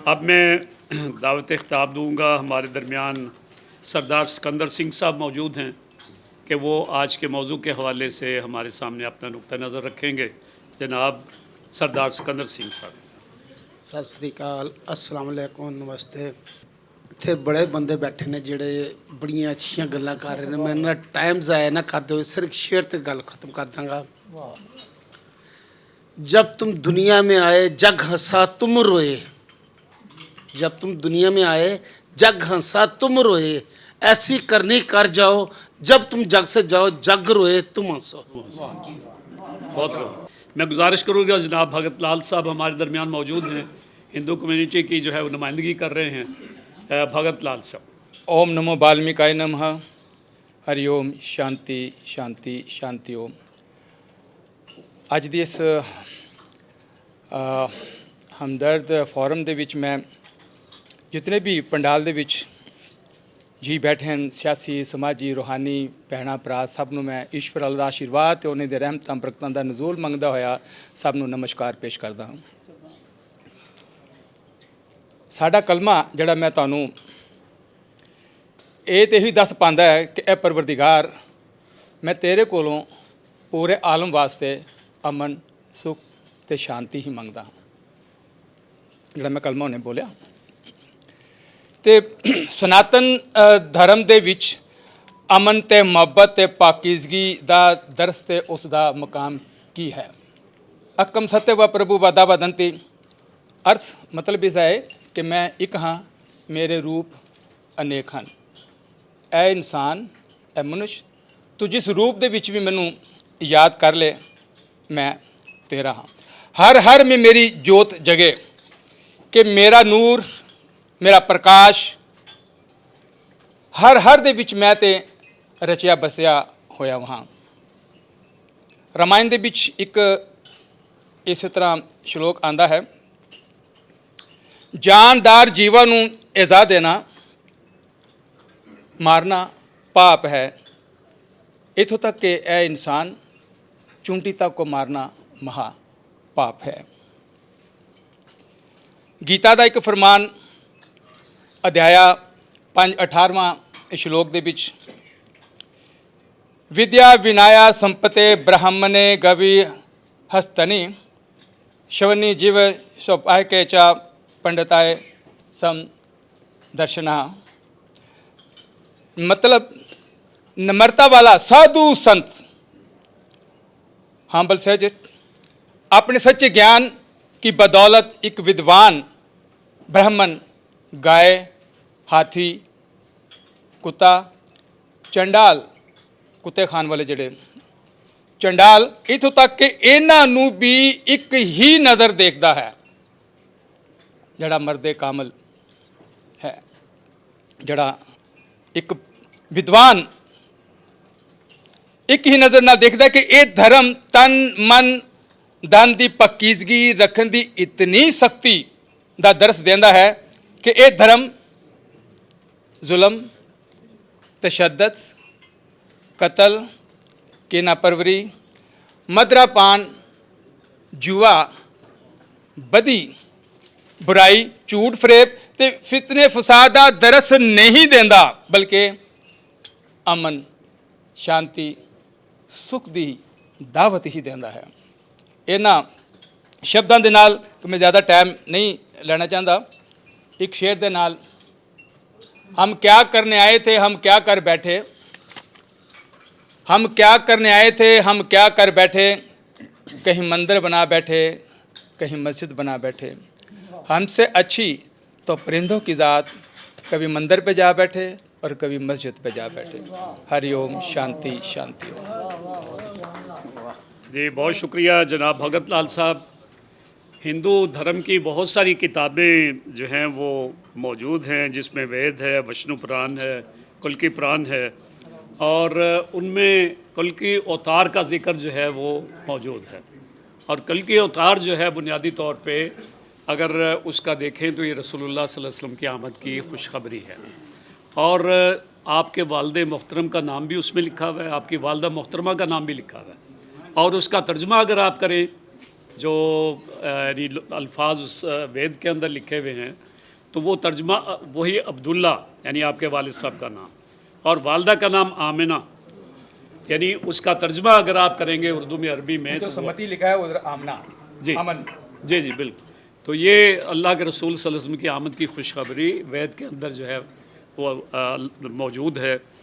अब मैं दावत ख़िताब दूँगा। हमारे दरमियान सरदार सिकंदर सिंह साहब मौजूद हैं कि वो आज के मौजू के हवाले से हमारे सामने अपना नुक्ता नज़र रखेंगे। जनाब सरदार सिकंदर सिंह साहब। सत श्री अकाल, अस्सलाम वालेकुम, नमस्ते। ਇੱਥੇ ਬੜੇ ਬੰਦੇ ਬੈਠੇ ਨੇ ਜਿਹੜੇ ਬੜੀਆਂ ਅੱਛੀਆਂ ਗੱਲਾਂ ਕਰ ਰਹੇ ਨੇ। ਮੈਂ ਨਾ ਟਾਈਮ ਜ਼ਾਇਆ ਨਾ ਕਰਦੇ ਹੋਏ ਸਿਰਫ ਸ਼ੇਰ ਤੇ ਗੱਲ ਖਤਮ ਕਰ ਦਾਂਗਾ। जब तुम दुनिया में आए जग हंसा तुम रोए, जब तुम दुनिया में आए जग हंसा तुम रोए, ऐसी करनी कर जाओ जब तुम जग से जाओ जग रोए तुम हंसो। बहुत मैं गुजारिश करूँगा जनाब भगत लाल साहब हमारे दरमियान मौजूद हैं, हिंदू कम्युनिटी की जो है वो नुमाइंदगी कर रहे हैं। भगत लाल साहब। ओम नमो वाल्मीकाय नमः। हरि ओम। शांति शांति शांति ओम। ਅੱਜ ਦੀ ਇਸ ਹਮਦਰਦ ਫੋਰਮ ਦੇ ਵਿੱਚ ਮੈਂ ਜਿਤਨੇ ਵੀ ਪੰਡਾਲ ਦੇ ਵਿੱਚ ਜੀ ਬੈਠੇ ਹਨ, ਸਿਆਸੀ ਸਮਾਜੀ ਰੂਹਾਨੀ ਭੈਣਾਂ ਭਰਾ, ਸਭ ਨੂੰ ਮੈਂ ਈਸ਼ਵਰ ਅੱਲਾ ਦਾ ਆਸ਼ੀਰਵਾਦ ਤੇ ਉਹਨਾਂ ਦੇ ਰਹਿਮਤਾਂ ਬਰਕਤਾਂ ਦਾ ਨਜ਼ੂਲ ਮੰਗਦਾ ਹੋਇਆ ਸਭ ਨੂੰ ਨਮਸਕਾਰ ਪੇਸ਼ ਕਰਦਾ ਹਾਂ। ਸਾਡਾ ਕਲਮਾ ਜਿਹੜਾ ਮੈਂ ਤੁਹਾਨੂੰ ਇਹ ਤੇ ਹੀ ਦੱਸ ਪਾਉਂਦਾ ਹੈ ਕਿ ਇਹ ਪਰਵਰਦੀਗਾਰ ਮੈਂ ਤੇਰੇ ਕੋਲੋਂ ਪੂਰੇ ਆਲਮ ਵਾਸਤੇ ਅਮਨ ਸੁਖ ਤੇ ਸ਼ਾਂਤੀ ਹੀ ਮੰਗਦਾ ਹਾਂ। ਜਿਹੜਾ ਮੈਂ ਕਲਮਾ ਉਹਨੇ ਬੋਲਿਆ ਤੇ ਸਨਾਤਨ ਧਰਮ ਦੇ ਵਿੱਚ ਅਮਨ ਤੇ ਮੁਹੱਬਤ ਤੇ ਪਾਕੀਜ਼ਗੀ ਦਾ ਦਰਸ ਤੇ ਉਸ ਦਾ ਮਕਾਮ ਕੀ ਹੈ। ਅਕਮ ਸਤਿ ਵ ਪ੍ਰਭੂ ਵਾਦਾ ਵਦੰਤੀ। ਅਰਥ ਮਤਲਬ ਇਸ ਦਾ ਹੈ ਕਿ ਮੈਂ ਇੱਕ ਹਾਂ, ਮੇਰੇ ਰੂਪ ਅਨੇਕ ਹਨ। ਐ ਇਨਸਾਨ, ਐ ਮਨੁੱਖ, ਤੂੰ ਜਿਸ ਰੂਪ ਦੇ ਵਿੱਚ ਵੀ ਮੈਨੂੰ ਯਾਦ ਕਰ ਲੈ, ਮੈਂ ਤੇਰਾ ਹਾਂ। ਹਰ ਹਰ में मेरी जोत जगे कि मेरा ਨੂਰ, ਮੇਰਾ ਪ੍ਰਕਾਸ਼ ਹਰ ਹਰ ਦੇ ਵਿੱਚ ਮੈਂ ਤੇ ਰਚਿਆ ਬਸਿਆ ਹੋਇਆ ਹਾਂ। ਰਾਮਾਇਣ ਦੇ ਵਿੱਚ ਇੱਕ ਇਸੇ ਤਰ੍ਹਾਂ ਸ਼ਲੋਕ ਆਂਦਾ ਹੈ, ਜਾਨਦਾਰ ਜੀਵਾਂ ਨੂੰ ਇਜ਼ਾ ਦੇਣਾ ਮਾਰਨਾ ਪਾਪ ਹੈ। ਇੱਥੋਂ ਤੱਕ ਕਿ ਇਹ ਇਨਸਾਨ ਚੁੰਟੀ ਤੱਕ ਕੋ ਮਾਰਨਾ ਮਹਾ ਪਾਪ ਹੈ। ਗੀਤਾ ਦਾ ਇੱਕ ਫਰਮਾਨ ਅਧਿਆਇਆ 5:18ਵਾਂ ਸ਼ਲੋਕ ਦੇ ਵਿੱਚ, ਵਿਦਿਆ ਵਿਨਾਇਆ ਸੰਪਤੇ ਬ੍ਰਹਮਨੇ ਗਵੀ ਹਸਤਨੀ ਸ਼ਵਨੀ ਜਿਵ ਸੋਪਾਇ ਕੇ ਚਾ ਪੰਡਤਾਏ ਸਮ ਦਰਸ਼ਨਾ। मतलब नम्रता वाला साधु संत हम्बल सहजित अपने सच्चे ज्ञान की बदौलत एक विद्वान ब्राह्मण गाय, हाथी, कुत्ता, चंडाल, कुत्ते खान वाले जड़े चंडाल, इतों तक कि इन्हां नूं भी एक ही नज़र देखता है जड़ा मर्दे कामल है। जड़ा एक विद्वान एक ही नज़र ना देखता कि ये धर्म तन मन धन की पकीजगी रखने की इतनी शक्ति का दरस देता है कि ये धर्म जुल्म, तशद्दद, कतल, कीनापरवरी, मदरापान, जुआ, बदी, बुराई, झूठ फरेब ते फितने फसाद का दरस नहीं देता, बल्कि अमन, शांति, सुख की दावत ही देता है। इन्हां शब्दों के नाल मैं ज़्यादा टाइम नहीं लेना चाहता। एक शेर के नाल, हम क्या करने आए थे हम क्या कर बैठे, हम क्या करने आए थे हम क्या कर बैठे, कहीं मंदिर बना बैठे कहीं मस्जिद बना बैठे, हमसे अच्छी तो परिंदों की ज़ात, कभी मंदिर पे जा बैठे और कभी मस्जिद पे जा बैठे। हरि ओम। शांति शांति जी बहुत शुक्रिया जनाब भगत लाल साहब। हिंदू धर्म की बहुत सारी किताबें जो हैं वो मौजूद हैं, जिसमें वेद है, विष्णु पुराण है, कल्कि पुराण है, और उनमें कल्कि अवतार का ज़िक्र जो है वो मौजूद है। और कल्कि अवतार जो है बुनियादी तौर पे अगर उसका देखें तो ये रसूलुल्लाह सल्लल्लाहु अलैहि वसल्लम की आमद की खुशखबरी है। और आपके वालिद मोहतरम का नाम भी उसमें लिखा हुआ है, आपकी वालिदा मोहतरमा का नाम भी लिखा हुआ है। और उसका तर्जुमा अगर आप करें जो अल्फाज उस वेद के अंदर लिखे हुए हैं تو وہ ترجمہ وہی عبداللہ یعنی آپ کے والد صاحب کا نام، اور والدہ کا نام آمنہ، یعنی اس کا ترجمہ اگر آپ کریں گے اردو میں عربی میں جو تو وہ- سمتی لکھا ہے ادھر آمنہ جی امن. جی جی بالکل. تو یہ اللہ کے رسول صلی اللہ علیہ وسلم کی آمد کی خوشخبری وید کے اندر جو ہے وہ موجود ہے.